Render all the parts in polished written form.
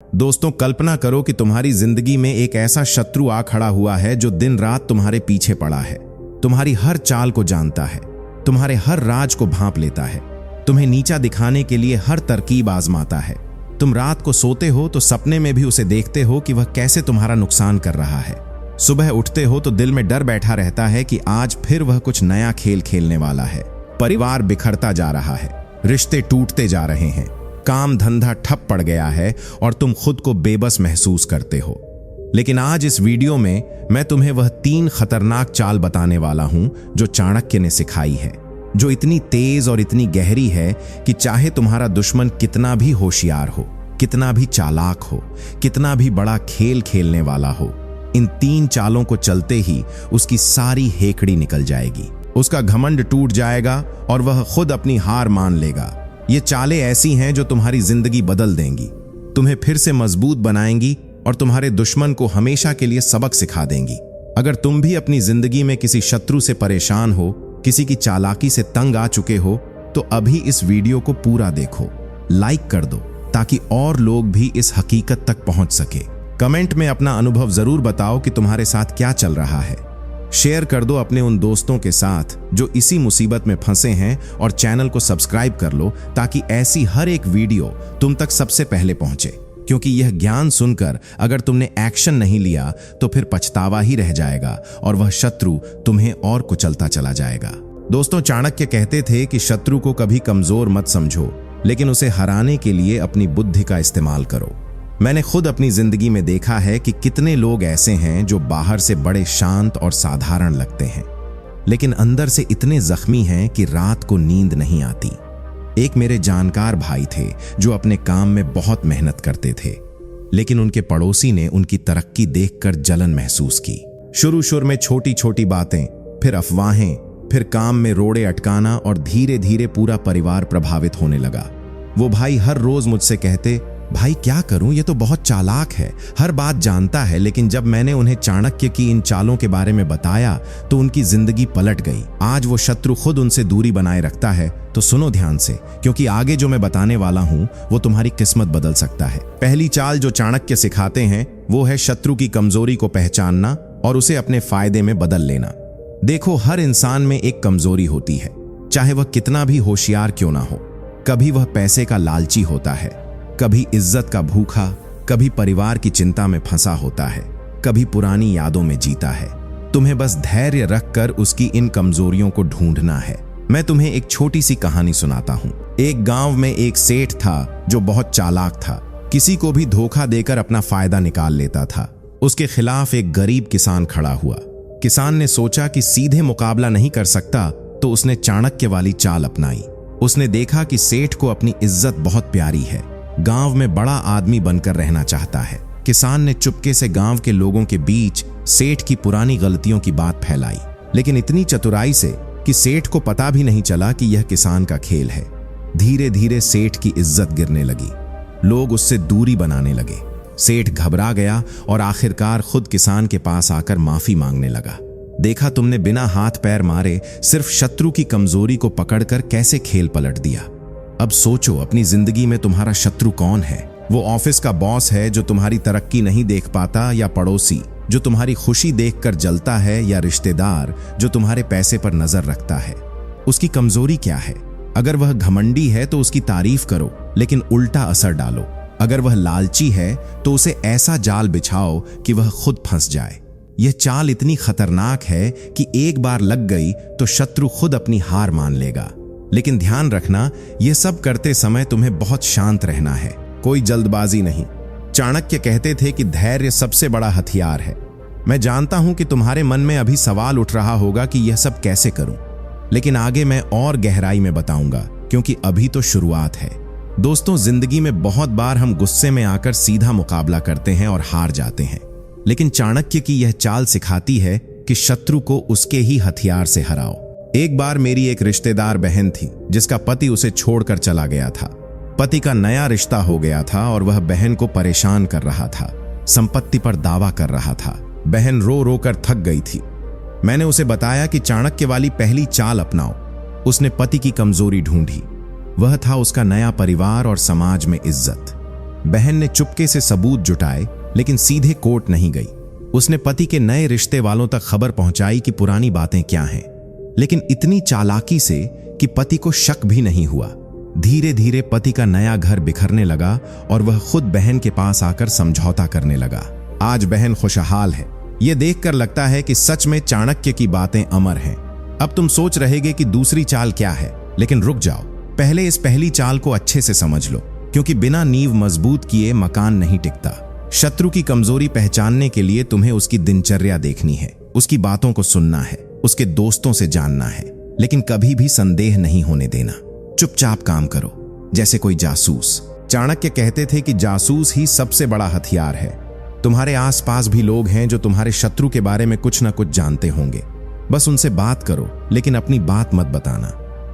दोस्तों, कल्पना करो कि तुम्हारी जिंदगी में एक ऐसा शत्रु आ खड़ा हुआ है जो दिन रात तुम्हारे पीछे पड़ा है, तुम्हारी हर चाल को जानता है, तुम्हारे हर राज को भांप लेता है, तुम्हें नीचा दिखाने के लिए हर तरकीब आजमाता है। तुम रात को सोते हो तो सपने में भी उसे देखते हो कि वह कैसे तुम्हारा नुकसान कर रहा है। सुबह उठते हो तो दिल में डर बैठा रहता है कि आज फिर वह कुछ नया खेल खेलने वाला है। परिवार बिखरता जा रहा है, रिश्ते टूटते जा रहे हैं, काम धंधा ठप पड़ गया है और तुम खुद को बेबस महसूस करते हो। लेकिन आज इस वीडियो में मैं तुम्हें वह 3 खतरनाक चाल बताने वाला हूं जो चाणक्य ने सिखाई है, जो इतनी तेज और इतनी गहरी है कि चाहे तुम्हारा दुश्मन कितना भी होशियार हो, कितना भी चालाक हो, कितना भी बड़ा खेल खेलने वाला हो, इन 3 चालों को चलते ही उसकी सारी हेकड़ी निकल जाएगी, उसका घमंड टूट जाएगा और वह खुद अपनी हार मान लेगा। ये चालें ऐसी हैं जो तुम्हारी जिंदगी बदल देंगी, तुम्हें फिर से मजबूत बनाएंगी और तुम्हारे दुश्मन को हमेशा के लिए सबक सिखा देंगी। अगर तुम भी अपनी जिंदगी में किसी शत्रु से परेशान हो, किसी की चालाकी से तंग आ चुके हो, तो अभी इस वीडियो को पूरा देखो, लाइक कर दो ताकि और लोग भी इस हकीकत तक पहुंच सके। कमेंट में अपना अनुभव जरूर बताओ कि तुम्हारे साथ क्या चल रहा है। शेयर कर दो अपने उन दोस्तों के साथ जो इसी मुसीबत में फंसे हैं और चैनल को सब्सक्राइब कर लो ताकि ऐसी हर एक वीडियो तुम तक सबसे पहले पहुंचे, क्योंकि यह ज्ञान सुनकर अगर तुमने एक्शन नहीं लिया तो फिर पछतावा ही रह जाएगा और वह शत्रु तुम्हें और कुचलता चला जाएगा। दोस्तों, चाणक्य कहते थे कि शत्रु को कभी कमजोर मत समझो, लेकिन उसे हराने के लिए अपनी बुद्धि का इस्तेमाल करो। मैंने खुद अपनी जिंदगी में देखा है कि कितने लोग ऐसे हैं जो बाहर से बड़े शांत और साधारण लगते हैं, लेकिन अंदर से इतने जख्मी हैं कि रात को नींद नहीं आती। एक मेरे जानकार भाई थे जो अपने काम में बहुत मेहनत करते थे, लेकिन उनके पड़ोसी ने उनकी तरक्की देखकर जलन महसूस की। शुरू में छोटी छोटी बातें, फिर अफवाहें, फिर काम में रोड़े अटकाना और धीरे धीरे पूरा परिवार प्रभावित होने लगा। वो भाई हर रोज मुझसे कहते, भाई क्या करूं, ये तो बहुत चालाक है, हर बात जानता है। लेकिन जब मैंने उन्हें चाणक्य की इन चालों के बारे में बताया तो उनकी जिंदगी पलट गई। आज वो शत्रु खुद उनसे दूरी बनाए रखता है। तो सुनो ध्यान से, क्योंकि आगे जो मैं बताने वाला हूं वो तुम्हारी किस्मत बदल सकता है। पहली चाल जो चाणक्य सिखाते हैं वो है शत्रु की कमजोरी को पहचानना और उसे अपने फायदे में बदल लेना। देखो, हर इंसान में एक कमजोरी होती है, चाहे वह कितना भी होशियार क्यों ना हो। कभी वह पैसे का लालची होता है, कभी इज्जत का भूखा, कभी परिवार की चिंता में फंसा होता है, कभी पुरानी यादों में जीता है। तुम्हें बस धैर्य रखकर उसकी इन कमजोरियों को ढूंढना है। मैं तुम्हें एक छोटी सी कहानी सुनाता हूं। एक गांव में एक सेठ था जो बहुत चालाक था, किसी को भी धोखा देकर अपना फायदा निकाल लेता था। उसके खिलाफ एक गरीब किसान खड़ा हुआ। किसान ने सोचा कि सीधे मुकाबला नहीं कर सकता, तो उसने चाणक्य वाली चाल अपनाई। उसने देखा कि सेठ को अपनी इज्जत बहुत प्यारी है, गांव में बड़ा आदमी बनकर रहना चाहता है। किसान ने चुपके से गांव के लोगों के बीच सेठ की पुरानी गलतियों की बात फैलाई, लेकिन इतनी चतुराई से कि सेठ को पता भी नहीं चला कि यह किसान का खेल है। धीरे धीरे सेठ की इज्जत गिरने लगी, लोग उससे दूरी बनाने लगे। सेठ घबरा गया और आखिरकार खुद किसान के पास आकर माफी मांगने लगा। देखा तुमने, बिना हाथ पैर मारे सिर्फ शत्रु की कमजोरी को पकड़कर कैसे खेल पलट दिया। अब सोचो, अपनी जिंदगी में तुम्हारा शत्रु कौन है? वो ऑफिस का बॉस है जो तुम्हारी तरक्की नहीं देख पाता, या पड़ोसी जो तुम्हारी खुशी देखकर जलता है, या रिश्तेदार जो तुम्हारे पैसे पर नजर रखता है? उसकी कमजोरी क्या है? अगर वह घमंडी है तो उसकी तारीफ करो, लेकिन उल्टा असर डालो। अगर वह लालची है तो उसे ऐसा जाल बिछाओ कि वह खुद फंस जाए। यह चाल इतनी खतरनाक है कि एक बार लग गई तो शत्रु खुद अपनी हार मान लेगा। लेकिन ध्यान रखना, यह सब करते समय तुम्हें बहुत शांत रहना है, कोई जल्दबाजी नहीं। चाणक्य कहते थे कि धैर्य सबसे बड़ा हथियार है। मैं जानता हूं कि तुम्हारे मन में अभी सवाल उठ रहा होगा कि यह सब कैसे करूं, लेकिन आगे मैं और गहराई में बताऊंगा, क्योंकि अभी तो शुरुआत है। दोस्तों, जिंदगी में बहुत बार हम गुस्से में आकर सीधा मुकाबला करते हैं और हार जाते हैं, लेकिन चाणक्य की यह चाल सिखाती है कि शत्रु को उसके ही हथियार से हराओ। एक बार मेरी एक रिश्तेदार बहन थी जिसका पति उसे छोड़कर चला गया था। पति का नया रिश्ता हो गया था और वह बहन को परेशान कर रहा था, संपत्ति पर दावा कर रहा था। बहन रो रो कर थक गई थी। मैंने उसे बताया कि चाणक्य वाली पहली चाल अपनाओ। उसने पति की कमजोरी ढूंढी, वह था उसका नया परिवार और समाज में इज्जत। बहन ने चुपके से सबूत जुटाए, लेकिन सीधे कोर्ट नहीं गई। उसने पति के नए रिश्ते वालों तक खबर पहुंचाई कि पुरानी बातें क्या हैं, लेकिन इतनी चालाकी से कि पति को शक भी नहीं हुआ। धीरे धीरे पति का नया घर बिखरने लगा और वह खुद बहन के पास आकर समझौता करने लगा। आज बहन खुशहाल है। यह देखकर लगता है कि सच में चाणक्य की बातें अमर हैं। अब तुम सोच रहेगे कि दूसरी चाल क्या है, लेकिन रुक जाओ, पहले इस पहली चाल को अच्छे से समझ लो, क्योंकि बिना नींव मजबूत किए मकान नहीं टिकता। शत्रु की कमजोरी पहचानने के लिए तुम्हें उसकी दिनचर्या देखनी है, उसकी बातों को सुनना है, उसके दोस्तों से जानना है, लेकिन कभी भी संदेह नहीं होने देना। चुपचाप काम करो, जैसे कोई जासूस। चाणक्य कहते थे कि जासूस ही सबसे बड़ा हथियार है। तुम्हारे आसपास भी लोग हैं जो तुम्हारे शत्रु के बारे में कुछ न कुछ जानते होंगे। बस उनसे बात करो, लेकिन अपनी बात मत बताना।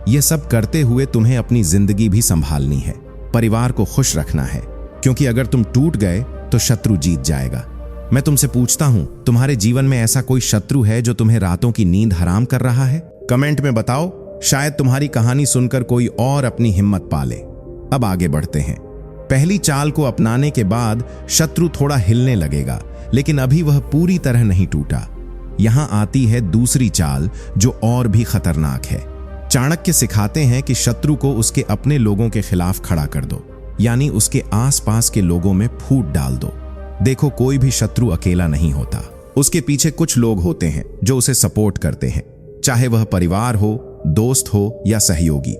यह सब करते हुए तुम्हें अपनी जिंदगी भी संभालनी है, परिवार को खुश रखना है, क्योंकि अगर तुम टूट गए तो शत्रु जीत जाएगा। मैं तुमसे पूछता हूं, तुम्हारे जीवन में ऐसा कोई शत्रु है जो तुम्हें रातों की नींद हराम कर रहा है? कमेंट में बताओ, शायद तुम्हारी कहानी सुनकर कोई और अपनी हिम्मत पाले। अब आगे बढ़ते हैं। पहली चाल को अपनाने के बाद शत्रु थोड़ा हिलने लगेगा, लेकिन अभी वह पूरी तरह नहीं टूटा। यहां आती है दूसरी चाल, जो और भी खतरनाक है। चाणक्य सिखाते हैं कि शत्रु को उसके अपने लोगों के खिलाफ खड़ा कर दो, यानी उसके आसपास के लोगों में फूट डाल दो। देखो, कोई भी शत्रु अकेला नहीं होता, उसके पीछे कुछ लोग होते हैं जो उसे सपोर्ट करते हैं, चाहे वह परिवार हो, दोस्त हो या सहयोगी।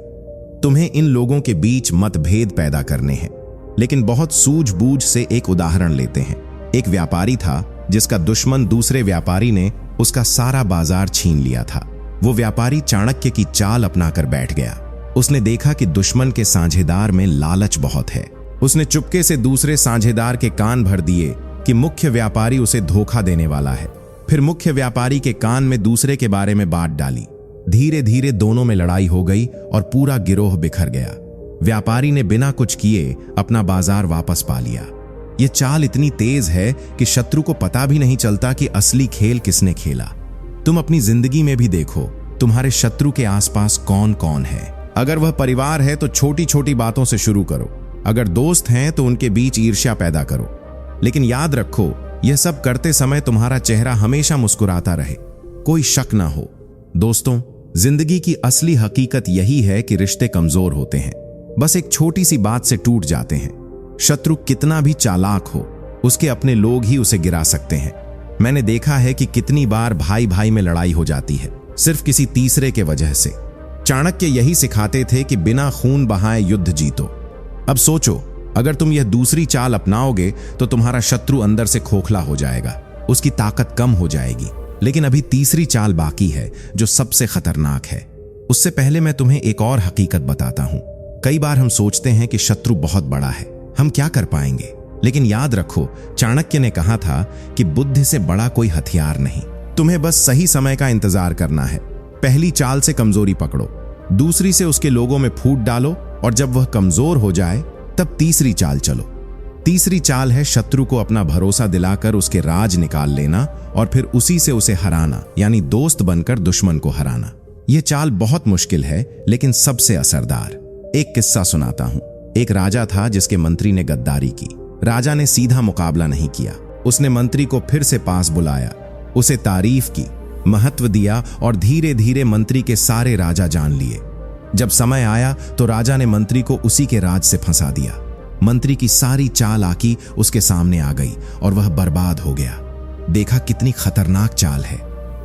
तुम्हें इन लोगों के बीच मतभेद पैदा करने हैं, लेकिन बहुत सूझबूझ से एक उदाहरण लेते हैं। एक व्यापारी था जिसका दुश्मन दूसरे व्यापारी ने उसका सारा बाजार छीन लिया था। वो व्यापारी चाणक्य की चाल अपनाकर बैठ गया। उसने देखा कि दुश्मन के साझेदार में लालच बहुत है। उसने चुपके से दूसरे साझेदार के कान भर दिए कि मुख्य व्यापारी उसे धोखा देने वाला है। फिर मुख्य व्यापारी के कान में दूसरे के बारे में बात डाली। धीरे धीरे दोनों में लड़ाई हो गई और पूरा गिरोह बिखर गया। व्यापारी ने बिना कुछ किए अपना बाजार वापस पा लिया। यह चाल इतनी तेज है कि शत्रु को पता भी नहीं चलता कि असली खेल किसने खेला। तुम अपनी जिंदगी में भी देखो, तुम्हारे शत्रु के आसपास कौन कौन है। अगर वह परिवार है तो छोटी छोटी बातों से शुरू करो। अगर दोस्त हैं तो उनके बीच ईर्ष्या पैदा करो। लेकिन याद रखो, यह सब करते समय तुम्हारा चेहरा हमेशा मुस्कुराता रहे, कोई शक ना हो। दोस्तों, जिंदगी की असली हकीकत यही है कि रिश्ते कमजोर होते हैं, बस एक छोटी सी बात से टूट जाते हैं। शत्रु कितना भी चालाक हो, उसके अपने लोग ही उसे गिरा सकते हैं। मैंने देखा है कि कितनी बार भाई भाई में लड़ाई हो जाती है, सिर्फ किसी तीसरे के वजह से। चाणक्य यही सिखाते थे कि बिना खून बहाए युद्ध जीतो। अब सोचो, अगर तुम यह दूसरी चाल अपनाओगे तो तुम्हारा शत्रु अंदर से खोखला हो जाएगा, उसकी ताकत कम हो जाएगी। लेकिन अभी तीसरी चाल बाकी है, जो सबसे खतरनाक है। उससे पहले मैं तुम्हें एक और हकीकत बताता हूं। कई बार हम सोचते हैं कि शत्रु बहुत बड़ा है, हम क्या कर पाएंगे। लेकिन याद रखो, चाणक्य ने कहा था कि बुद्धि से बड़ा कोई हथियार नहीं। तुम्हें बस सही समय का इंतजार करना है। पहली चाल से कमजोरी पकड़ो, दूसरी से उसके लोगों में फूट डालो, और जब वह कमजोर हो जाए तब तीसरी चाल चलो। तीसरी चाल है शत्रु को अपना भरोसा दिलाकर उसके राज निकाल लेना और फिर उसी से उसे हराना, यानी दोस्त बनकर दुश्मन को हराना। यह चाल बहुत मुश्किल है, लेकिन सबसे असरदार। एक किस्सा सुनाता हूं। एक राजा था जिसके मंत्री ने गद्दारी की। राजा ने सीधा मुकाबला नहीं किया। उसने मंत्री को फिर से पास बुलाया, उसे तारीफ की, महत्व दिया और धीरे धीरे मंत्री के सारे राजा जान लिए। जब समय आया तो राजा ने मंत्री को उसी के राज से फंसा दिया। मंत्री की सारी चालाकी उसके सामने आ गई और वह बर्बाद हो गया। देखा कितनी खतरनाक चाल है।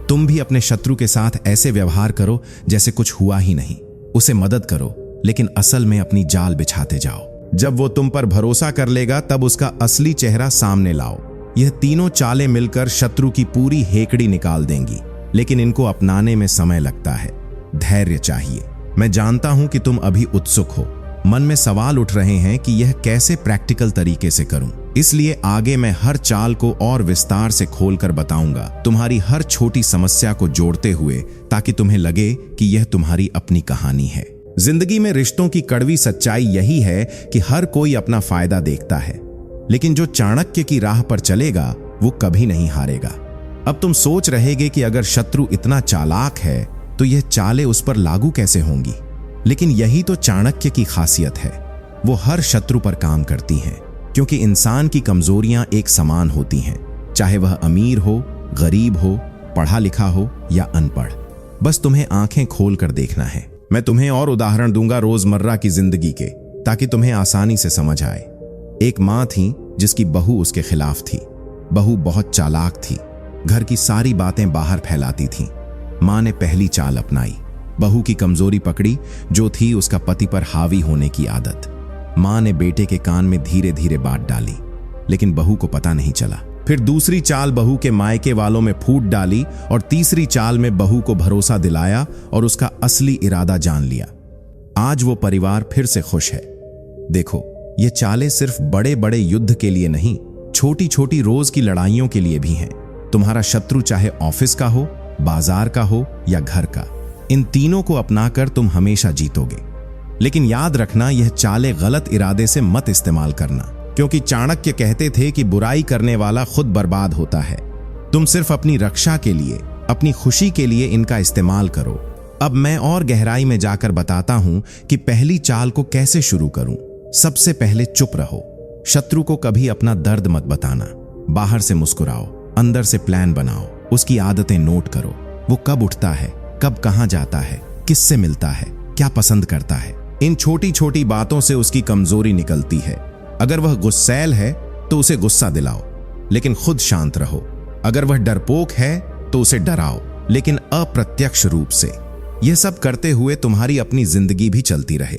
तुम भी अपने शत्रु के साथ ऐसे व्यवहार करो जैसे कुछ हुआ ही नहीं। उसे मदद करो, लेकिन असल में अपनी जाल बिछाते जाओ। जब वो तुम पर भरोसा कर लेगा तब उसका असली चेहरा सामने लाओ। यह तीनों चालें मिलकर शत्रु की पूरी हेकड़ी निकाल देंगी, लेकिन इनको अपनाने में समय लगता है, धैर्य चाहिए। मैं जानता हूं कि तुम अभी उत्सुक हो, मन में सवाल उठ रहे हैं कि यह कैसे प्रैक्टिकल तरीके से करूं। इसलिए आगे मैं हर चाल को और विस्तार से खोलकर बताऊंगा, तुम्हारी हर छोटी समस्या को जोड़ते हुए, ताकि तुम्हें लगे कि यह तुम्हारी अपनी कहानी है। जिंदगी में रिश्तों की कड़वी सच्चाई यही है कि हर कोई अपना फायदा देखता है, लेकिन जो चाणक्य की राह पर चलेगा वो कभी नहीं हारेगा। अब तुम सोच रहेगे कि अगर शत्रु इतना चालाक है तो यह चालें उस पर लागू कैसे होंगी। लेकिन यही तो चाणक्य की खासियत है, वो हर शत्रु पर काम करती हैं, क्योंकि इंसान की कमजोरियां एक समान होती हैं, चाहे वह अमीर हो, गरीब हो, पढ़ा लिखा हो या अनपढ़। बस तुम्हें आंखें खोल कर देखना है। मैं तुम्हें और उदाहरण दूंगा रोजमर्रा की जिंदगी के, ताकि तुम्हें आसानी से समझ आए। एक मां थी जिसकी बहू उसके खिलाफ थी। बहू बहुत चालाक थी, घर की सारी बातें बाहर फैलाती थी। मां ने पहली चाल अपनाई, बहू की कमजोरी पकड़ी जो थी उसका पति पर हावी होने की आदत। मां ने बेटे के कान में धीरे धीरे बात डाली, लेकिन बहू को पता नहीं चला। फिर दूसरी चाल बहू के मायके वालों में फूट डाली और तीसरी चाल में बहू को भरोसा दिलाया और उसका असली इरादा जान लिया। आज वो परिवार फिर से खुश है। देखो, ये चालें सिर्फ बड़े बड़े युद्ध के लिए नहीं, छोटी छोटी रोज की लड़ाइयों के लिए भी हैं। तुम्हारा शत्रु चाहे ऑफिस का हो, बाजार का हो या घर का, इन तीनों को अपनाकर तुम हमेशा जीतोगे। लेकिन याद रखना, यह चालें गलत इरादे से मत इस्तेमाल करना, क्योंकि चाणक्य कहते थे कि बुराई करने वाला खुद बर्बाद होता है। तुम सिर्फ अपनी रक्षा के लिए, अपनी खुशी के लिए इनका इस्तेमाल करो। अब मैं और गहराई में जाकर बताता हूं कि पहली चाल को कैसे शुरू करूं। सबसे पहले चुप रहो। शत्रु को कभी अपना दर्द मत बताना। बाहर से मुस्कुराओ, अंदर से प्लान बनाओ, उसकी आदतें नोट करो। वो कब उठता है, कब कहां जाता है, किससे मिलता है, क्या पसंद करता है। इन छोटी छोटी बातों से उसकी कमजोरी निकलती है। अगर वह गुस्सैल है तो उसे गुस्सा दिलाओ, लेकिन खुद शांत रहो। अगर वह डरपोक है तो उसे डराओ, लेकिन अप्रत्यक्ष रूप से। यह सब करते हुए तुम्हारी अपनी जिंदगी भी चलती रहे।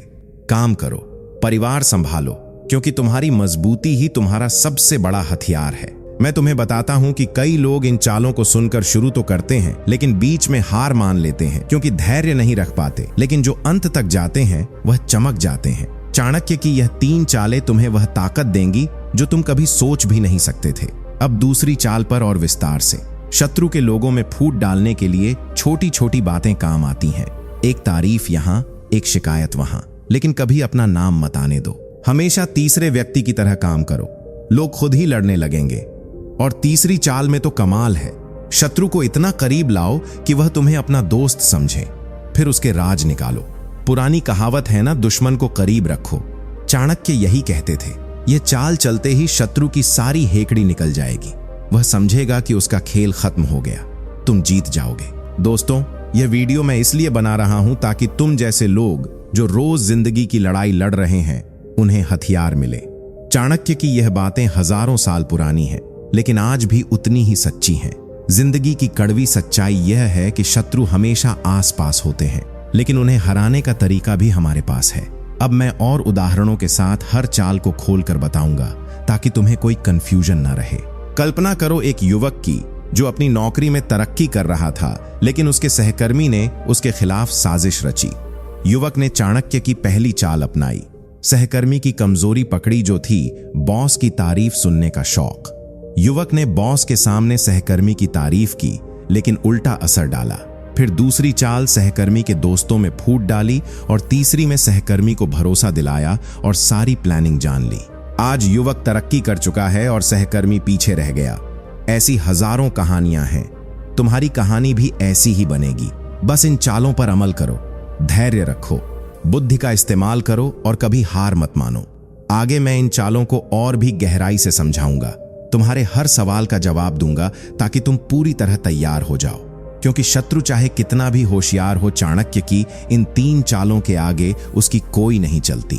काम करो, परिवार संभालो, क्योंकि तुम्हारी मजबूती ही तुम्हारा सबसे बड़ा हथियार है। मैं तुम्हें बताता हूं कि कई लोग इन चालों को सुनकर शुरू तो करते हैं, लेकिन बीच में हार मान लेते हैं, क्योंकि धैर्य नहीं रख पाते। लेकिन जो अंत तक जाते हैं वह चमक जाते हैं। चाणक्य की यह 3 चालें तुम्हें वह ताकत देंगी जो तुम कभी सोच भी नहीं सकते थे। अब दूसरी चाल पर और विस्तार से। शत्रु के लोगों में फूट डालने के लिए छोटी छोटी बातें काम आती हैं। एक तारीफ यहां, एक शिकायत वहां, लेकिन कभी अपना नाम मत आने दो। हमेशा तीसरे व्यक्ति की तरह काम करो, लोग खुद ही लड़ने लगेंगे। और तीसरी चाल में तो कमाल है। शत्रु को इतना करीब लाओ कि वह तुम्हें अपना दोस्त समझे, फिर उसके राज निकालो। पुरानी कहावत है ना, दुश्मन को करीब रखो। चाणक्य यही कहते थे। यह चाल चलते ही शत्रु की सारी हेकड़ी निकल जाएगी। वह समझेगा कि उसका खेल खत्म हो गया, तुम जीत जाओगे। दोस्तों, यह वीडियो मैं इसलिए बना रहा हूं ताकि तुम जैसे लोग जो रोज जिंदगी की लड़ाई लड़ रहे हैं, उन्हें हथियार मिले। चाणक्य की यह बातें हजारों साल पुरानी हैं, लेकिन आज भी उतनी ही सच्ची हैं। जिंदगी की कड़वी सच्चाई यह है कि शत्रु हमेशा आसपास होते हैं, लेकिन उन्हें हराने का तरीका भी हमारे पास है। अब मैं और उदाहरणों के साथ हर चाल को खोलकर बताऊंगा, ताकि तुम्हें कोई कंफ्यूजन ना रहे। कल्पना करो एक युवक की जो अपनी नौकरी में तरक्की कर रहा था, लेकिन उसके सहकर्मी ने उसके खिलाफ साजिश रची। युवक ने चाणक्य की पहली चाल अपनाई। सहकर्मी की कमजोरी पकड़ी जो थी बॉस की तारीफ सुनने का शौक। युवक ने बॉस के सामने सहकर्मी की तारीफ की, लेकिन उल्टा असर डाला। फिर दूसरी चाल सहकर्मी के दोस्तों में फूट डाली और तीसरी में सहकर्मी को भरोसा दिलाया और सारी प्लानिंग जान ली। आज युवक तरक्की कर चुका है और सहकर्मी पीछे रह गया। ऐसी हजारों कहानियां हैं। तुम्हारी कहानी भी ऐसी ही बनेगी। बस इन चालों पर अमल करो, धैर्य रखो, बुद्धि का इस्तेमाल करो और कभी हार मत मानो। आगे मैं इन चालों को और भी गहराई से समझाऊंगा। तुम्हारे हर सवाल का जवाब दूंगा ताकि तुम पूरी तरह तैयार हो जाओ, क्योंकि शत्रु चाहे कितना भी होशियार हो, चाणक्य की इन 3 चालों के आगे उसकी कोई नहीं चलती।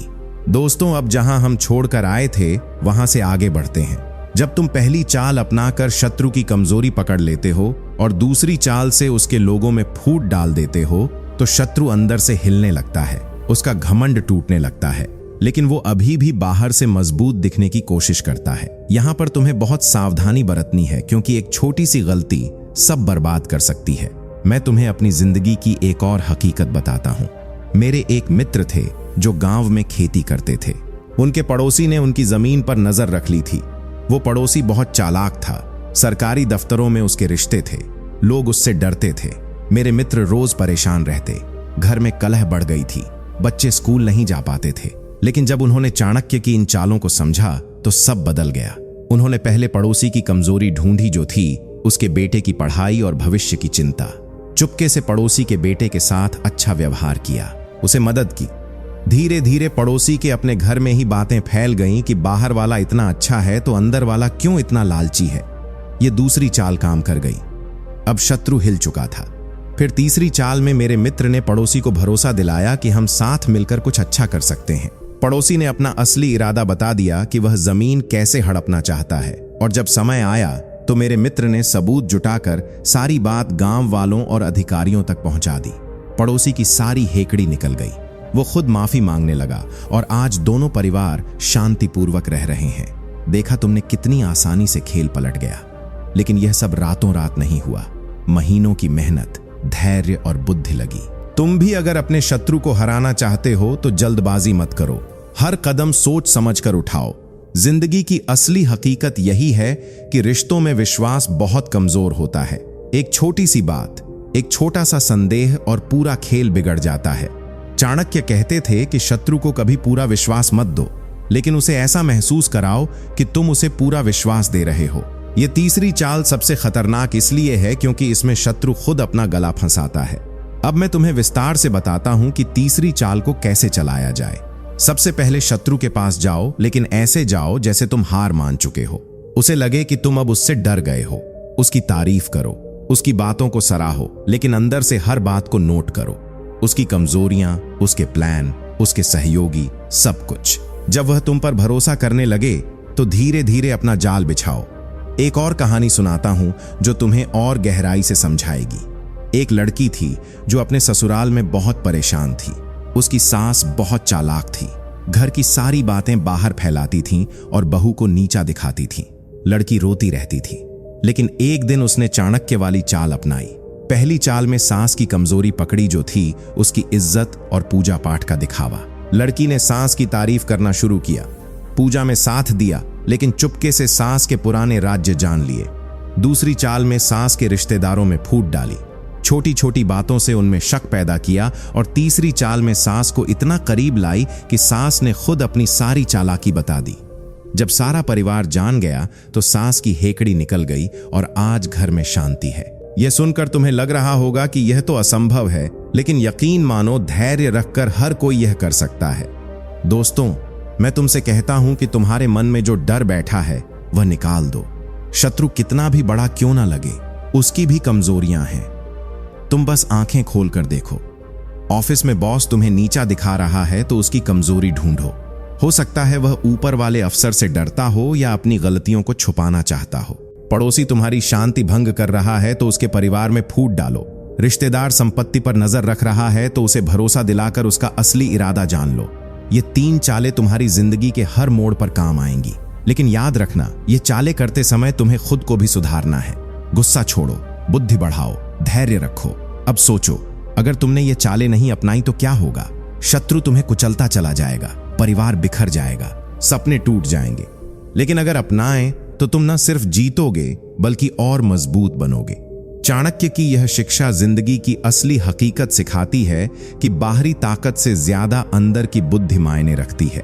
दोस्तों, अब जहां हम छोड़कर आए थे वहां से आगे बढ़ते हैं। जब तुम पहली चाल अपनाकर शत्रु की कमजोरी पकड़ लेते हो और दूसरी चाल से उसके लोगों में फूट डाल देते हो, तो शत्रु अंदर से हिलने लगता है, उसका घमंड टूटने लगता है, लेकिन वो अभी भी बाहर से मजबूत दिखने की कोशिश करता है। यहां पर तुम्हें बहुत सावधानी बरतनी है, क्योंकि एक छोटी सी गलती सब बर्बाद कर सकती है। मैं तुम्हें अपनी जिंदगी की एक और हकीकत बताता हूं। मेरे एक मित्र थे जो गांव में खेती करते थे। उनके पड़ोसी ने उनकी जमीन पर नजर रख ली थी। वो पड़ोसी बहुत चालाक था। सरकारी दफ्तरों में उसके रिश्ते थे। लोग उससे डरते थे। मेरे मित्र रोज परेशान रहते। घर में कलह बढ़ गई थी। बच्चे स्कूल नहीं जा पाते थे। लेकिन जब उन्होंने चाणक्य की इन चालों को समझा तो सब बदल गया। उन्होंने पहले पड़ोसी की कमजोरी ढूंढी जो थी उसके बेटे की पढ़ाई और भविष्य की चिंता। चुपके से पड़ोसी के बेटे के साथ अच्छा व्यवहार किया, उसे मदद की। धीरे धीरे पड़ोसी के अपने घर में ही बातें फैल गईं कि बाहर वाला इतना अच्छा है तो अंदर वाला क्यों इतना लालची है। ये दूसरी चाल काम कर गई। अब शत्रु हिल चुका था। फिर तीसरी चाल में मेरे मित्र ने पड़ोसी को भरोसा दिलाया कि हम साथ मिलकर कुछ अच्छा कर सकते हैं। पड़ोसी ने अपना असली इरादा बता दिया कि वह जमीन कैसे हड़पना चाहता है, और जब समय आया तो मेरे मित्र ने सबूत जुटाकर सारी बात गांव वालों और अधिकारियों तक पहुंचा दी। पड़ोसी की सारी हेकड़ी निकल गई। वो खुद माफी मांगने लगा और आज दोनों परिवार शांतिपूर्वक रह रहे हैं। देखा तुमने कितनी आसानी से खेल पलट गया। लेकिन यह सब रातों रात नहीं हुआ। महीनों की मेहनत, धैर्य और बुद्धि लगी। तुम भी अगर अपने शत्रु को हराना चाहते हो तो जल्दबाजी मत करो। हर कदम सोच समझकर उठाओ। जिंदगी की असली हकीकत यही है कि रिश्तों में विश्वास बहुत कमजोर होता है। एक छोटी सी बात, एक छोटा सा संदेह और पूरा खेल बिगड़ जाता है। चाणक्य कहते थे कि शत्रु को कभी पूरा विश्वास मत दो, लेकिन उसे ऐसा महसूस कराओ कि तुम उसे पूरा विश्वास दे रहे हो। यह तीसरी चाल सबसे खतरनाक इसलिए है क्योंकि इसमें शत्रु खुद अपना गला फंसाता है। अब मैं तुम्हें विस्तार से बताता हूं कि तीसरी चाल को कैसे चलाया जाए। सबसे पहले शत्रु के पास जाओ, लेकिन ऐसे जाओ जैसे तुम हार मान चुके हो। उसे लगे कि तुम अब उससे डर गए हो। उसकी तारीफ करो, उसकी बातों को सराहो, लेकिन अंदर से हर बात को नोट करो। उसकी कमजोरियां, उसके प्लान, उसके सहयोगी, सब कुछ। जब वह तुम पर भरोसा करने लगे तो धीरे धीरे अपना जाल बिछाओ। एक और कहानी सुनाता हूं जो तुम्हें और गहराई से समझाएगी। एक लड़की थी जो अपने ससुराल में बहुत परेशान थी। उसकी सास बहुत चालाक थी। घर की सारी बातें बाहर फैलाती थीं और बहू को नीचा दिखाती थीं। लड़की रोती रहती थी, लेकिन एक दिन उसने चाणक्य वाली चाल अपनाई। पहली चाल में सास की कमजोरी पकड़ी जो थी उसकी इज्जत और पूजा पाठ का दिखावा। लड़की ने सास की तारीफ करना शुरू किया, पूजा में साथ दिया, लेकिन चुपके से सास के पुराने राज्य जान लिए। दूसरी चाल में सास के रिश्तेदारों में फूट डाली, छोटी छोटी बातों से उनमें शक पैदा किया। और तीसरी चाल में सास को इतना करीब लाई कि सास ने खुद अपनी सारी चालाकी बता दी। जब सारा परिवार जान गया तो सास की हेकड़ी निकल गई और आज घर में शांति है। यह सुनकर तुम्हें लग रहा होगा कि यह तो असंभव है, लेकिन यकीन मानो धैर्य रखकर हर कोई यह कर सकता है। दोस्तों, मैं तुमसे कहता हूं कि तुम्हारे मन में जो डर बैठा है वह निकाल दो। शत्रु कितना भी बड़ा क्यों ना लगे, उसकी भी कमजोरियां हैं। तुम बस आंखें खोलकर देखो। ऑफिस में बॉस तुम्हें नीचा दिखा रहा है तो उसकी कमजोरी ढूंढो। हो सकता है वह ऊपर वाले अफसर से डरता हो या अपनी गलतियों को छुपाना चाहता हो। पड़ोसी तुम्हारी शांति भंग कर रहा है तो उसके परिवार में फूट डालो। रिश्तेदार संपत्ति पर नजर रख रहा है तो उसे भरोसा दिलाकर उसका असली इरादा जान लो। ये तीन चालें तुम्हारी जिंदगी के हर मोड़ पर काम आएंगी। लेकिन याद रखना, ये चालें करते समय तुम्हें खुद को भी सुधारना है। गुस्सा छोड़ो, बुद्धि बढ़ाओ, धैर्य रखो। अब सोचो, अगर तुमने ये चालें नहीं अपनाई तो क्या होगा? शत्रु तुम्हें कुचलता चला जाएगा, परिवार बिखर जाएगा, सपने टूट जाएंगे। लेकिन अगर अपनाएं तो तुम न सिर्फ जीतोगे बल्कि और मजबूत बनोगे। चाणक्य की यह शिक्षा जिंदगी की असली हकीकत सिखाती है कि बाहरी ताकत से ज्यादा अंदर की बुद्धि मायने रखती है।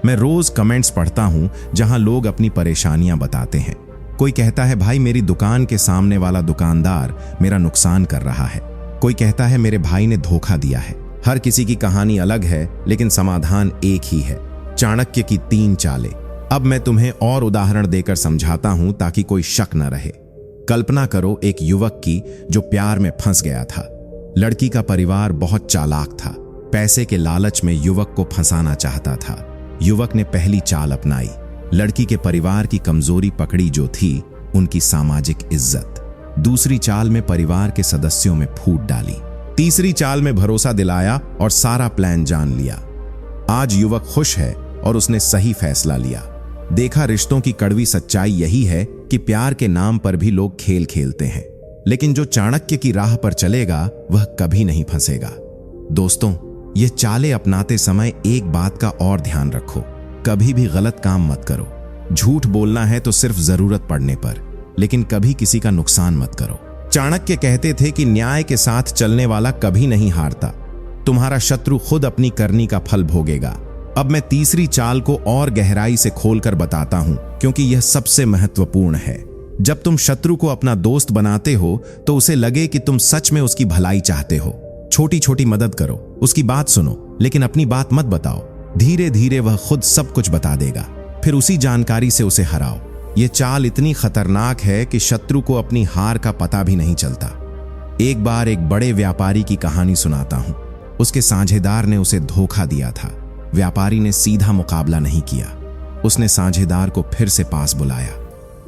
मैं रोज कमेंट्स पढ़ता हूं जहां लोग अपनी परेशानियां बताते हैं। कोई कहता है, भाई मेरी दुकान के सामने वाला दुकानदार मेरा नुकसान कर रहा है। कोई कहता है, मेरे भाई ने धोखा दिया है। हर किसी की कहानी अलग है, लेकिन समाधान एक ही है, चाणक्य की तीन चालें। अब मैं तुम्हें और उदाहरण देकर समझाता हूं ताकि कोई शक न रहे। कल्पना करो एक युवक की जो प्यार में फंस गया था। लड़की का परिवार बहुत चालाक था, पैसे के लालच में युवक को फंसाना चाहता था। युवक ने पहली चाल अपनाई, लड़की के परिवार की कमजोरी पकड़ी जो थी उनकी सामाजिक इज्जत। दूसरी चाल में परिवार के सदस्यों में फूट डाली। तीसरी चाल में भरोसा दिलाया और सारा प्लान जान लिया। आज युवक खुश है और उसने सही फैसला लिया। देखा, रिश्तों की कड़वी सच्चाई यही है कि प्यार के नाम पर भी लोग खेल खेलते हैं, लेकिन जो चाणक्य की राह पर चलेगा वह कभी नहीं फंसेगा। दोस्तों, ये चालें अपनाते समय एक बात का और ध्यान रखो, कभी भी गलत काम मत करो। झूठ बोलना है तो सिर्फ जरूरत पड़ने पर, लेकिन कभी किसी का नुकसान मत करो। चाणक्य कहते थे कि न्याय के साथ चलने वाला कभी नहीं हारता। तुम्हारा शत्रु खुद अपनी करनी का फल भोगेगा। अब मैं तीसरी चाल को और गहराई से खोलकर बताता हूं, क्योंकि यह सबसे महत्वपूर्ण है। जब तुम शत्रु को अपना दोस्त बनाते हो तो उसे लगे कि तुम सच में उसकी भलाई चाहते हो। छोटी छोटी मदद करो, उसकी बात सुनो, लेकिन अपनी बात मत बताओ। धीरे धीरे वह खुद सब कुछ बता देगा, फिर उसी जानकारी से उसे हराओ। यह चाल इतनी खतरनाक है कि शत्रु को अपनी हार का पता भी नहीं चलता। एक बार एक बड़े व्यापारी की कहानी सुनाता हूं। उसके साझेदार ने उसे धोखा दिया था। व्यापारी ने सीधा मुकाबला नहीं किया। उसने साझेदार को फिर से पास बुलाया,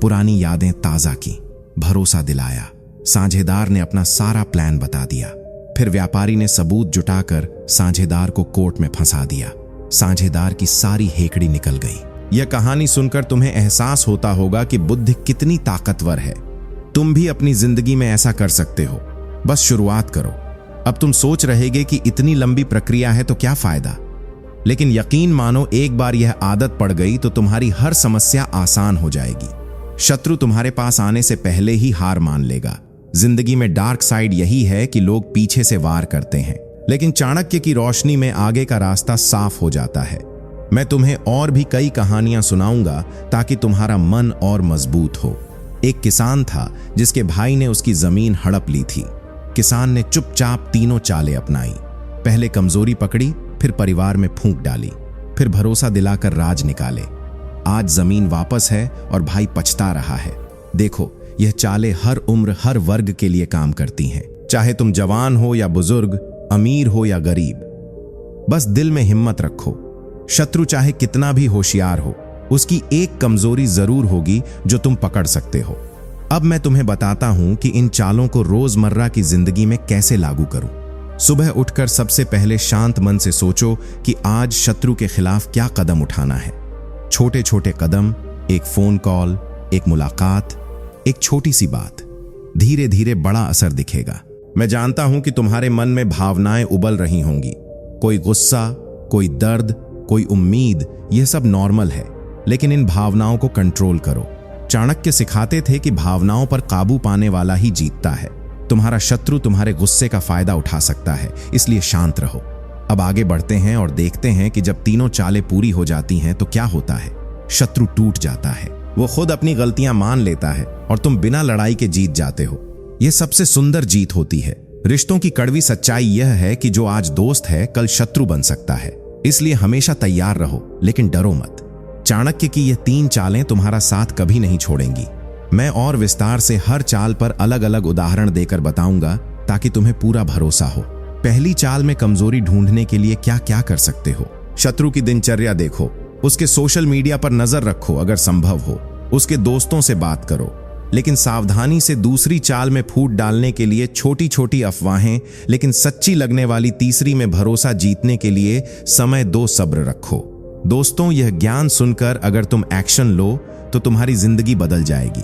पुरानी यादें ताजा की, भरोसा दिलाया। साझेदार ने अपना सारा प्लान बता दिया। फिर व्यापारी ने सबूत जुटाकर साझेदार को कोर्ट में फंसा दिया। साझेदार की सारी हेकड़ी निकल गई। यह कहानी सुनकर तुम्हें एहसास होता होगा कि बुद्धि कितनी ताकतवर है। तुम भी अपनी जिंदगी में ऐसा कर सकते हो, बस शुरुआत करो। अब तुम सोच रहेगे कि इतनी लंबी प्रक्रिया है तो क्या फायदा, लेकिन यकीन मानो एक बार यह आदत पड़ गई तो तुम्हारी हर समस्या आसान हो जाएगी। शत्रु तुम्हारे पास आने से पहले ही हार मान लेगा। जिंदगी में डार्क साइड यही है कि लोग पीछे से वार करते हैं, लेकिन चाणक्य की रोशनी में आगे का रास्ता साफ हो जाता है। मैं तुम्हें और भी कई कहानियां सुनाऊंगा ताकि तुम्हारा मन और मजबूत हो। एक किसान था जिसके भाई ने उसकी जमीन हड़प ली थी। किसान ने चुपचाप तीनों चालें अपनाई। पहले कमजोरी पकड़ी, फिर परिवार में फूंक डाली, फिर भरोसा दिलाकर राज निकाले। आज जमीन वापस है और भाई पछता रहा है। देखो, यह चालें हर उम्र, हर वर्ग के लिए काम करती हैं। चाहे तुम जवान हो या बुजुर्ग, अमीर हो या गरीब, बस दिल में हिम्मत रखो। शत्रु चाहे कितना भी होशियार हो, उसकी एक कमजोरी जरूर होगी जो तुम पकड़ सकते हो। अब मैं तुम्हें बताता हूं कि इन चालों को रोजमर्रा की जिंदगी में कैसे लागू करूं। सुबह उठकर सबसे पहले शांत मन से सोचो कि आज शत्रु के खिलाफ क्या कदम उठाना है। छोटे छोटे कदम, एक फोन कॉल, एक मुलाकात, एक छोटी सी बात, धीरे धीरे बड़ा असर दिखेगा। मैं जानता हूं कि तुम्हारे मन में भावनाएं उबल रही होंगी, कोई गुस्सा, कोई दर्द, कोई उम्मीद। यह सब नॉर्मल है, लेकिन इन भावनाओं को कंट्रोल करो। चाणक्य सिखाते थे कि भावनाओं पर काबू पाने वाला ही जीतता है। तुम्हारा शत्रु तुम्हारे गुस्से का फायदा उठा सकता है, इसलिए शांत रहो। अब आगे बढ़ते हैं और देखते हैं कि जब तीनों चालें पूरी हो जाती हैं तो क्या होता है। शत्रु टूट जाता है, वो खुद अपनी गलतियां मान लेता है और तुम बिना लड़ाई के जीत जाते हो। यह सबसे सुंदर जीत होती है। रिश्तों की कड़वी सच्चाई यह है कि जो आज दोस्त है कल शत्रु बन सकता है, इसलिए हमेशा तैयार रहो, लेकिन डरो मत। चाणक्य की ये 3 चालें तुम्हारा साथ कभी नहीं छोड़ेंगी। मैं और विस्तार से हर चाल पर अलग अलग उदाहरण देकर बताऊंगा ताकि तुम्हें पूरा भरोसा हो। पहली चाल में कमजोरी ढूंढने के लिए क्या क्या कर सकते हो। शत्रु की दिनचर्या देखो, उसके सोशल मीडिया पर नजर रखो, अगर संभव हो उसके दोस्तों से बात करो, लेकिन सावधानी से। दूसरी चाल में फूट डालने के लिए छोटी छोटी अफवाहें, लेकिन सच्ची लगने वाली तीसरी में भरोसा जीतने के लिए समय दो, सब्र रखो। दोस्तों, यह ज्ञान सुनकर अगर तुम एक्शन लो तो तुम्हारी जिंदगी बदल जाएगी,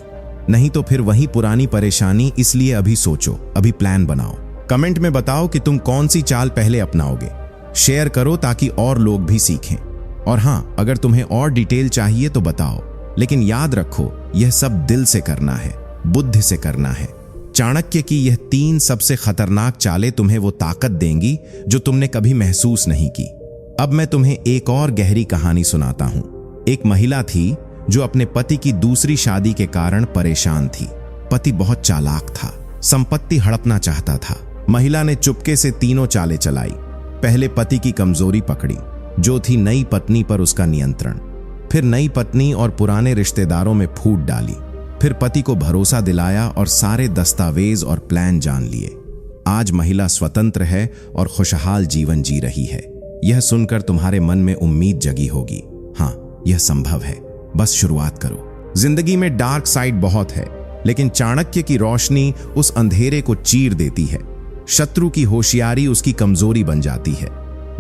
नहीं तो फिर वही पुरानी परेशानी। इसलिए अभी सोचो, अभी प्लान बनाओ। कमेंट में बताओ कि तुम कौन सी चाल पहले अपनाओगे। शेयर करो ताकि और लोग भी सीखें। और हाँ, अगर तुम्हें और डिटेल चाहिए तो बताओ, लेकिन याद रखो यह सब दिल से करना है, बुद्धि से करना है। चाणक्य की यह 3 सबसे खतरनाक चालें तुम्हें वो ताकत देंगी जो तुमने कभी महसूस नहीं की। अब मैं तुम्हें एक और गहरी कहानी सुनाता हूं। एक महिला थी जो अपने पति की दूसरी शादी के कारण परेशान थी। पति बहुत चालाक था, संपत्ति हड़पना चाहता था। महिला ने चुपके से तीनों चालें चलाई। पहले पति की कमजोरी पकड़ी, जो थी नई पत्नी पर उसका नियंत्रण। फिर नई पत्नी और पुराने रिश्तेदारों में फूट डाली। फिर पति को भरोसा दिलाया और सारे दस्तावेज और प्लान जान लिए। आज महिला स्वतंत्र है और खुशहाल जीवन जी रही है। यह सुनकर तुम्हारे मन में उम्मीद जगी होगी। हाँ, यह संभव है, बस शुरुआत करो। जिंदगी में डार्क साइड बहुत है, लेकिन चाणक्य की रोशनी उस अंधेरे को चीर देती है। शत्रु की होशियारी उसकी कमजोरी बन जाती है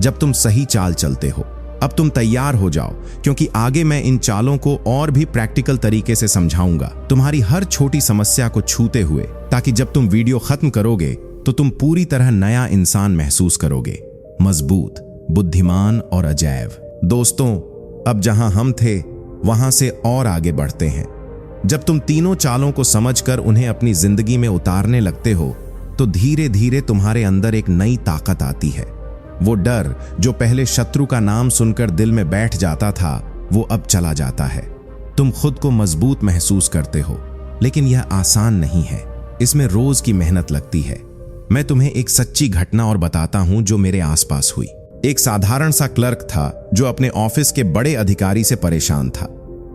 जब तुम सही चाल चलते हो। अब तुम तैयार हो जाओ, क्योंकि आगे मैं इन चालों को और भी प्रैक्टिकल तरीके से समझाऊंगा, तुम्हारी हर छोटी समस्या को छूते हुए, ताकि जब तुम वीडियो खत्म करोगे तो तुम पूरी तरह नया इंसान महसूस करोगे, मजबूत, बुद्धिमान और अजैव। दोस्तों, अब जहां हम थे वहां से और आगे बढ़ते हैं। जब तुम तीनों चालों को समझकर उन्हें अपनी जिंदगी में उतारने लगते हो तो धीरे धीरे तुम्हारे अंदर एक नई ताकत आती है। वो डर जो पहले शत्रु का नाम सुनकर दिल में बैठ जाता था, वो अब चला जाता है। तुम खुद को मजबूत महसूस करते हो, लेकिन यह आसान नहीं है। इसमें रोज की मेहनत लगती है। मैं तुम्हें एक सच्ची घटना और बताता हूं जो मेरे आसपास हुई। एक साधारण सा क्लर्क था जो अपने ऑफिस के बड़े अधिकारी से परेशान था।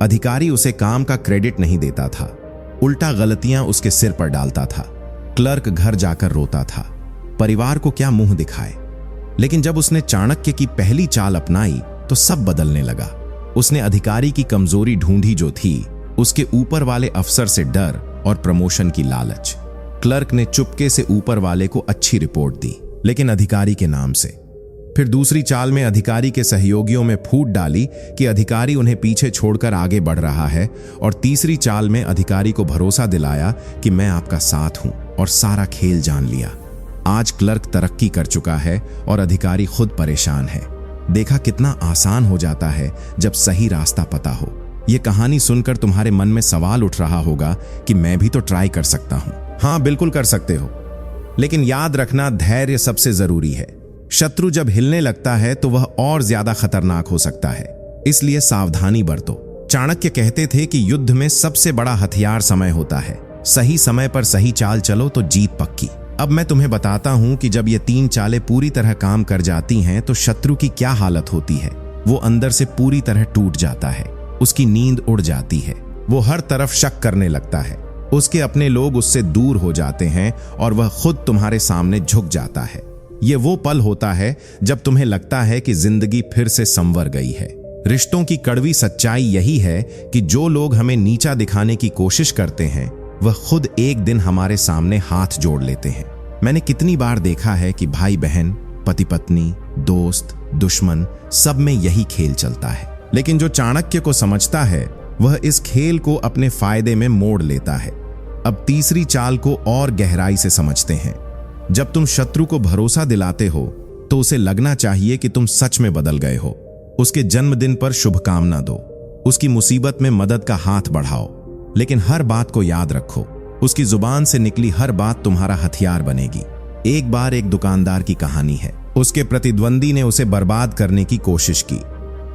अधिकारी उसे काम का क्रेडिट नहीं देता था, उल्टा गलतियां उसके सिर पर डालता था। क्लर्क घर जाकर रोता था, परिवार को क्या मुंह दिखाए। लेकिन जब उसने चाणक्य की पहली चाल अपनाई तो सब बदलने लगा। उसने अधिकारी की कमजोरी ढूंढी जो थी उसके ऊपर वाले अफसर से डर और प्रमोशन की लालच। क्लर्क ने चुपके से ऊपर वाले को अच्छी रिपोर्ट दी, लेकिन अधिकारी के नाम से। फिर दूसरी चाल में अधिकारी के सहयोगियों में फूट डाली कि अधिकारी उन्हें पीछे छोड़कर आगे बढ़ रहा है, और तीसरी चाल में अधिकारी को भरोसा दिलाया कि मैं आपका साथ हूं, और सारा खेल जान लिया। आज क्लर्क तरक्की कर चुका है और अधिकारी खुद परेशान है। देखा कितना आसान हो जाता है जब सही रास्ता पता हो। यह कहानी सुनकर तुम्हारे मन में सवाल उठ रहा होगा कि मैं भी तो ट्राई कर सकता हूं। हाँ, बिल्कुल कर सकते हो, लेकिन याद रखना धैर्य सबसे जरूरी है। शत्रु जब हिलने लगता है तो वह और ज्यादा खतरनाक हो सकता है, इसलिए सावधानी बरतो। चाणक्य कहते थे कि युद्ध में सबसे बड़ा हथियार समय होता है। सही समय पर सही चाल चलो तो जीत पक्की। अब मैं तुम्हें बताता हूं कि जब ये 3 चालें पूरी तरह काम कर जाती हैं तो शत्रु की क्या हालत होती है। वो अंदर से पूरी तरह टूट जाता है, उसकी नींद उड़ जाती है, वो हर तरफ शक करने लगता है, उसके अपने लोग उससे दूर हो जाते हैं और वह खुद तुम्हारे सामने झुक जाता है। ये वो पल होता है जब तुम्हें लगता है कि जिंदगी फिर से संवर गई है। रिश्तों की कड़वी सच्चाई यही है कि जो लोग हमें नीचा दिखाने की कोशिश करते हैं वह खुद एक दिन हमारे सामने हाथ जोड़ लेते हैं। मैंने कितनी बार देखा है कि भाई बहन, पति पत्नी, दोस्त, दुश्मन, सब में यही खेल चलता है। लेकिन जो चाणक्य को समझता है वह इस खेल को अपने फायदे में मोड़ लेता है। अब तीसरी चाल को और गहराई से समझते हैं। जब तुम शत्रु को भरोसा दिलाते हो तो उसे लगना चाहिए कि तुम सच में बदल गए हो। उसके जन्मदिन पर शुभकामना दो, उसकी मुसीबत में मदद का हाथ बढ़ाओ, लेकिन हर बात को याद रखो, उसकी जुबान से निकली हर बात तुम्हारा हथियार बनेगी। एक बार एक दुकानदार की कहानी है। उसके प्रतिद्वंदी ने उसे बर्बाद करने की कोशिश की।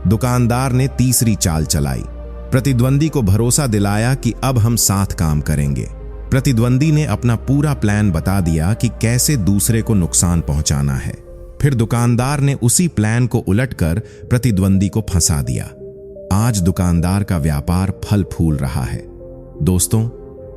दुकानदार ने तीसरी चाल चलाई। प्रतिद्वंदी को भरोसा दिलाया कि अब हम साथ काम करेंगे। प्रतिद्वंदी ने अपना पूरा प्लान बता दिया कि कैसे दूसरे को नुकसान पहुंचाना है। फिर दुकानदार ने उसी प्लान को उलटकर प्रतिद्वंदी को फंसा दिया। आज दुकानदार का व्यापार फल फूल रहा है। दोस्तों,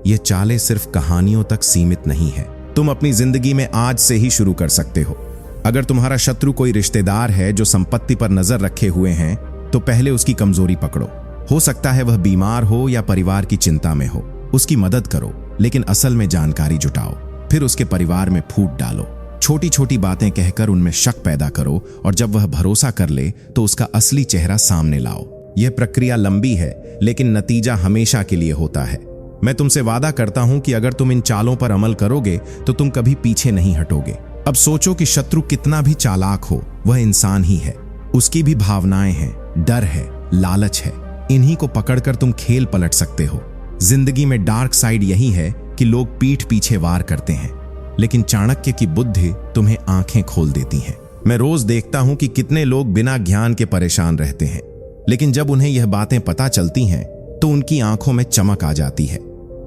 ये चालें सिर्फ कहानियों तक सीमित नहीं है। तुम अपनी जिंदगी में आज से ही शुरू कर सकते हो। अगर तुम्हारा शत्रु कोई रिश्तेदार है जो संपत्ति पर नजर रखे हुए हैं तो पहले उसकी कमजोरी पकड़ो। हो सकता है वह बीमार हो या परिवार की चिंता में हो, उसकी मदद करो, लेकिन असल में जानकारी जुटाओ। फिर उसके परिवार में फूट डालो। छोटी छोटी बातें कहकर उनमें शक पैदा करो, और जब वह भरोसा कर ले तो उसका असली चेहरा सामने लाओ। यह प्रक्रिया लंबी है, लेकिन नतीजा हमेशा के लिए होता है। मैं तुमसे वादा करता हूं कि अगर तुम इन चालों पर अमल करोगे तो तुम कभी पीछे नहीं हटोगे। अब सोचो कि शत्रु कितना भी चालाक हो, वह इंसान ही है। उसकी भी भावनाएं हैं, डर है, लालच है। इन्हीं को पकड़कर तुम खेल पलट सकते हो। जिंदगी में डार्क साइड यही है कि लोग पीठ पीछे वार करते हैं, लेकिन चाणक्य की बुद्धि तुम्हें आंखें खोल देती है। मैं रोज देखता हूं कि कितने लोग बिना ज्ञान के परेशान रहते हैं, लेकिन जब उन्हें यह बातें पता चलती हैं तो उनकी आंखों में चमक आ जाती है।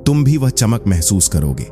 तुम भी वह चमक महसूस करोगे।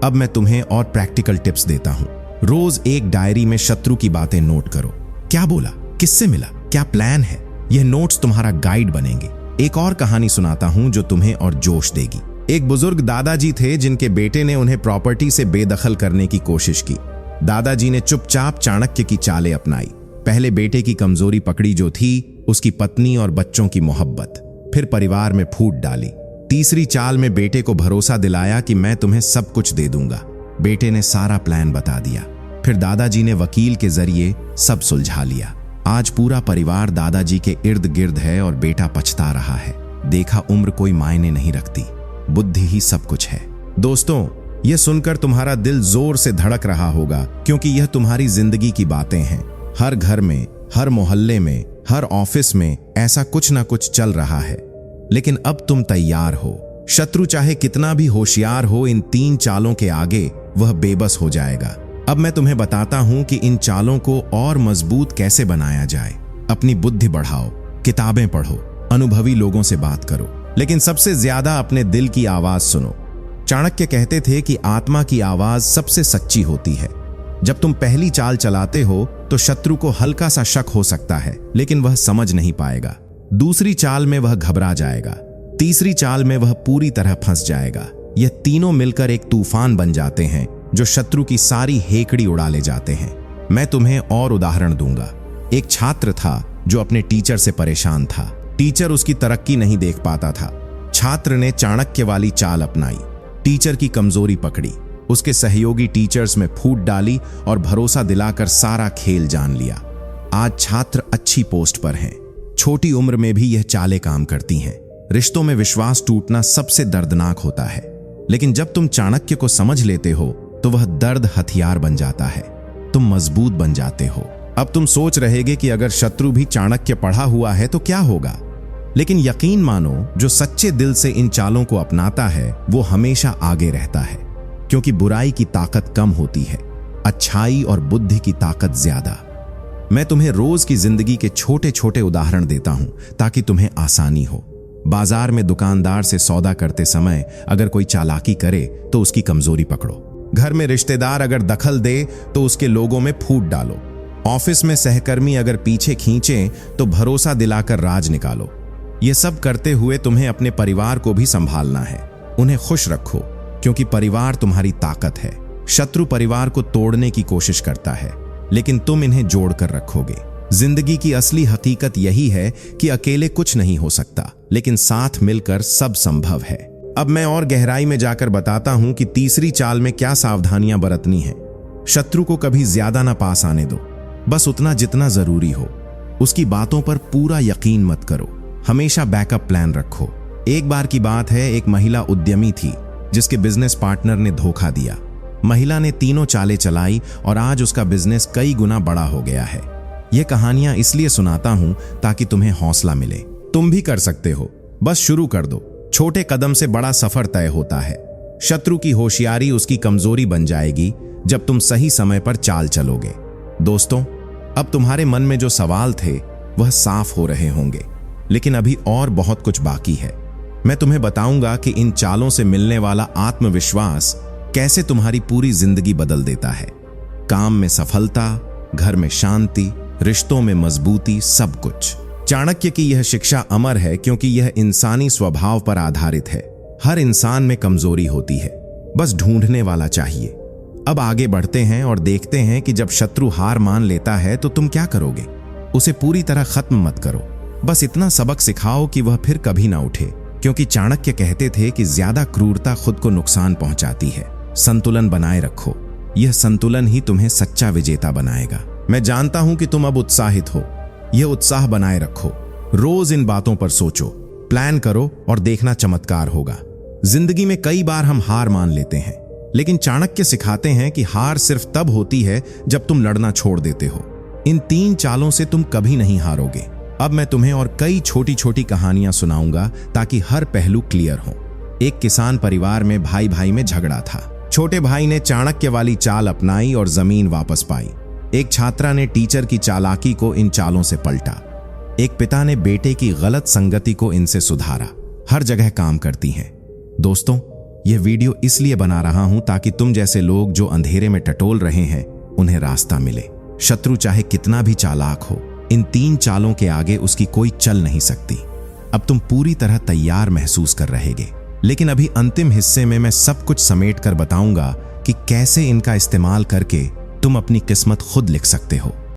अब मैं तुम्हें और प्रैक्टिकल टिप्स देता हूं। रोज एक डायरी में शत्रु की बातें नोट करो। क्या बोला, किससे मिला, क्या प्लान है। यह नोट्स तुम्हारा गाइड बनेंगे। एक और कहानी सुनाता हूं जो तुम्हें और जोश देगी। एक बुजुर्ग दादाजी थे जिनके बेटे ने उन्हें प्रॉपर्टी से बेदखल करने की कोशिश की। दादाजी ने चुपचाप चाणक्य की चालें अपनाई। पहले बेटे की कमजोरी पकड़ी जो थी उसकी पत्नी और बच्चों की मोहब्बत, फिर परिवार में फूट डाली। तीसरी चाल में बेटे को भरोसा दिलाया कि मैं तुम्हें सब कुछ दे दूंगा। बेटे ने सारा प्लान बता दिया। फिर दादाजी ने वकील के जरिए सब सुलझा लिया। आज पूरा परिवार दादाजी के इर्द गिर्द है और बेटा पछता रहा है। देखा, उम्र कोई मायने नहीं रखती, बुद्धि ही सब कुछ है। दोस्तों, यह सुनकर तुम्हारा दिल जोर से धड़क रहा होगा, क्योंकि यह तुम्हारी जिंदगी की बातें हैं। हर घर में, हर मोहल्ले में, हर ऑफिस में ऐसा कुछ ना कुछ चल रहा है। लेकिन अब तुम तैयार हो। शत्रु चाहे कितना भी होशियार हो, इन 3 चालों के आगे वह बेबस हो जाएगा। अब मैं तुम्हें बताता हूं कि इन चालों को और मजबूत कैसे बनाया जाए। अपनी बुद्धि बढ़ाओ, किताबें पढ़ो, अनुभवी लोगों से बात करो, लेकिन सबसे ज्यादा अपने दिल की आवाज सुनो। चाणक्य कहते थे कि आत्मा की आवाज सबसे सच्ची होती है। जब तुम पहली चाल चलाते हो तो शत्रु को हल्का सा शक हो सकता है, लेकिन वह समझ नहीं पाएगा। दूसरी चाल में वह घबरा जाएगा, तीसरी चाल में वह पूरी तरह फंस जाएगा। यह तीनों मिलकर एक तूफान बन जाते हैं जो शत्रु की सारी हेकड़ी उड़ा ले जाते हैं। मैं तुम्हें और उदाहरण दूंगा। एक छात्र था जो अपने टीचर से परेशान था। टीचर उसकी तरक्की नहीं देख पाता था। छात्र ने चाणक्य वाली चाल अपनाई, टीचर की कमजोरी पकड़ी, उसके सहयोगी टीचर्स में फूट डाली और भरोसा दिलाकर सारा खेल जान लिया। आज छात्र अच्छी पोस्ट पर हैं। छोटी उम्र में भी यह चालें काम करती हैं। रिश्तों में विश्वास टूटना सबसे दर्दनाक होता है, लेकिन जब तुम चाणक्य को समझ लेते हो तो वह दर्द हथियार बन जाता है। तुम मजबूत बन जाते हो। अब तुम सोच रहेगे कि अगर शत्रु भी चाणक्य पढ़ा हुआ है तो क्या होगा, लेकिन यकीन मानो, जो सच्चे दिल से इन चालों को अपनाता है वो हमेशा आगे रहता है, क्योंकि बुराई की ताकत कम होती है, अच्छाई और बुद्धि की ताकत ज्यादा। मैं तुम्हें रोज की जिंदगी के छोटे छोटे उदाहरण देता हूं ताकि तुम्हें आसानी हो। बाजार में दुकानदार से सौदा करते समय अगर कोई चालाकी करे तो उसकी कमजोरी पकड़ो। घर में रिश्तेदार अगर दखल दे तो उसके लोगों में फूट डालो। ऑफिस में सहकर्मी अगर पीछे खींचे तो भरोसा दिलाकर राज निकालो। ये सब करते हुए तुम्हें अपने परिवार को भी संभालना है। उन्हें खुश रखो, क्योंकि परिवार तुम्हारी ताकत है। शत्रु परिवार को तोड़ने की कोशिश करता है, लेकिन तुम इन्हें जोड़कर रखोगे। जिंदगी की असली हकीकत यही है कि अकेले कुछ नहीं हो सकता, लेकिन साथ मिलकर सब संभव है। अब मैं और गहराई में जाकर बताता हूं कि तीसरी चाल में क्या सावधानियां बरतनी है। शत्रु को कभी ज्यादा ना पास आने दो, बस उतना जितना जरूरी हो। उसकी बातों पर पूरा यकीन मत करो, हमेशा बैकअप प्लान रखो। एक बार की बात है, एक महिला उद्यमी थी जिसके बिजनेस पार्टनर ने धोखा दिया। महिला ने तीनों चालें चलाई और आज उसका बिजनेस कई गुना बड़ा हो गया है। यह कहानियां इसलिए सुनाता हूं ताकि तुम्हें हौसला मिले। तुम भी कर सकते हो, बस शुरू कर दो। छोटे कदम से बड़ा सफर तय होता है। शत्रु की होशियारी उसकी कमजोरी बन जाएगी जब तुम सही समय पर चाल चलोगे। दोस्तों, अब तुम्हारे मन में जो सवाल थे वह साफ हो रहे होंगे, लेकिन अभी और बहुत कुछ बाकी है। मैं तुम्हें बताऊंगा कि इन चालों से मिलने वाला आत्मविश्वास कैसे तुम्हारी पूरी जिंदगी बदल देता है। काम में सफलता, घर में शांति, रिश्तों में मजबूती, सब कुछ। चाणक्य की यह शिक्षा अमर है क्योंकि यह इंसानी स्वभाव पर आधारित है। हर इंसान में कमजोरी होती है, बस ढूंढने वाला चाहिए। अब आगे बढ़ते हैं और देखते हैं कि जब शत्रु हार मान लेता है तो तुम क्या करोगे। उसे पूरी तरह खत्म मत करो, बस इतना सबक सिखाओ कि वह फिर कभी ना उठे, क्योंकि चाणक्य कहते थे कि ज्यादा क्रूरता खुद को नुकसान पहुंचाती है। संतुलन बनाए रखो, यह संतुलन ही तुम्हें सच्चा विजेता बनाएगा। मैं जानता हूं कि तुम अब उत्साहित हो, यह उत्साह बनाए रखो। रोज इन बातों पर सोचो, प्लान करो और देखना चमत्कार होगा। जिंदगी में कई बार हम हार मान लेते हैं, लेकिन चाणक्य सिखाते हैं कि हार सिर्फ तब होती है जब तुम लड़ना छोड़ देते हो। इन तीन चालों से तुम कभी नहीं हारोगे। अब मैं तुम्हें और कई छोटी छोटी कहानियां सुनाऊंगा ताकि हर पहलू क्लियर हो। एक किसान परिवार में भाई भाई में झगड़ा था। छोटे भाई ने चाणक्य वाली चाल अपनाई और जमीन वापस पाई। एक छात्रा ने टीचर की चालाकी को इन चालों से पलटा। एक पिता ने बेटे की गलत संगति को इनसे सुधारा। हर जगह काम करती हैं। दोस्तों, यह वीडियो इसलिए बना रहा हूं ताकि तुम जैसे लोग जो अंधेरे में टटोल रहे हैं उन्हें रास्ता मिले। शत्रु चाहे कितना भी चालाक हो, इन तीन चालों के आगे उसकी कोई चल नहीं सकती। अब तुम पूरी तरह तैयार महसूस कर रहेगे, लेकिन अभी अंतिम हिस्से में मैं सब कुछ समेट कर बताऊंगा कि कैसे इनका इस्तेमाल करके तुम अपनी किस्मत खुद लिख सकते हो।